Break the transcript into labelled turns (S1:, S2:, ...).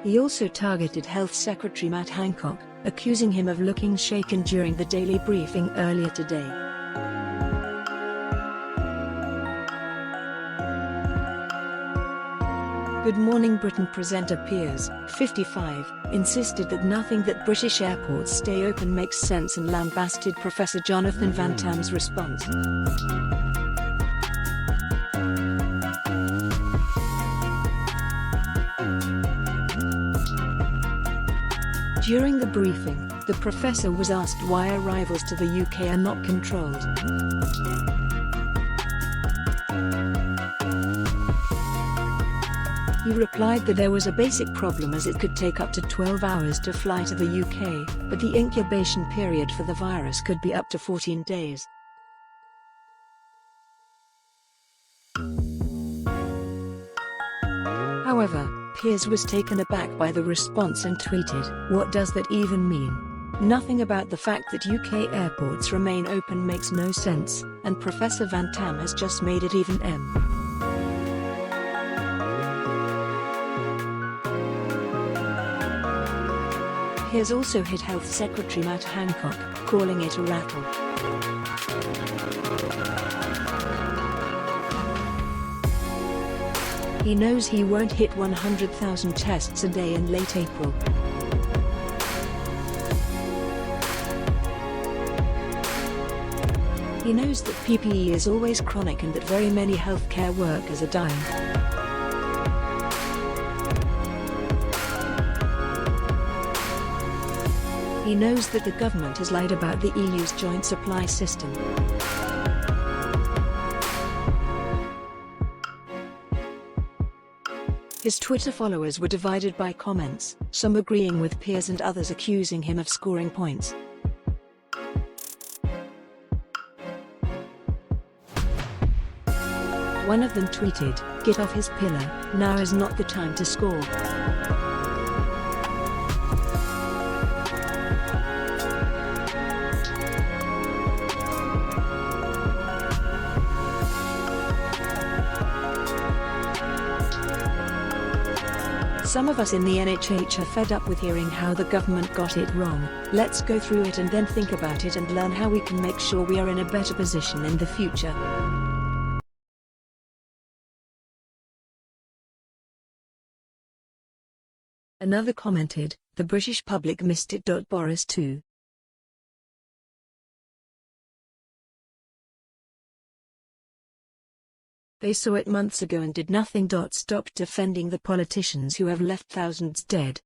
S1: He also targeted Health Secretary Matt Hancock, accusing him of looking shaken during the daily briefing earlier today. Good Morning Britain presenter Piers, 55, insisted that nothing that British airports stay open makes sense and lambasted Professor Jonathan Van Tam's response. During the briefing, the professor was asked why arrivals to the UK are not controlled. He replied that there was a basic problem, as it could take up to 12 hours to fly to the UK, but the incubation period for the virus could be up to 14 days. However, Piers was taken aback by the response and tweeted, "What does that even mean? Nothing about the fact that UK airports remain open makes no sense, and Professor Van Tam has just made it even M." Piers also hit Health Secretary Matt Hancock, calling it a rattle. He knows he won't hit 100,000 tests a day in late April. He knows that PPE is always chronic and that very many healthcare workers are dying. He knows that the government has lied about the EU's joint supply system. His Twitter followers were divided by comments, some agreeing with Piers and others accusing him of scoring points. One of them tweeted, "Get off his pillow, now is not the time to score." Some of us in the NHS are fed up with hearing how the government got it wrong. Let's go through it and then think about it and learn how we can make sure we are in a better position in the future. Another commented, "The British public missed it. Boris too. They saw it months ago and did nothing. Stop defending the politicians who have left thousands dead."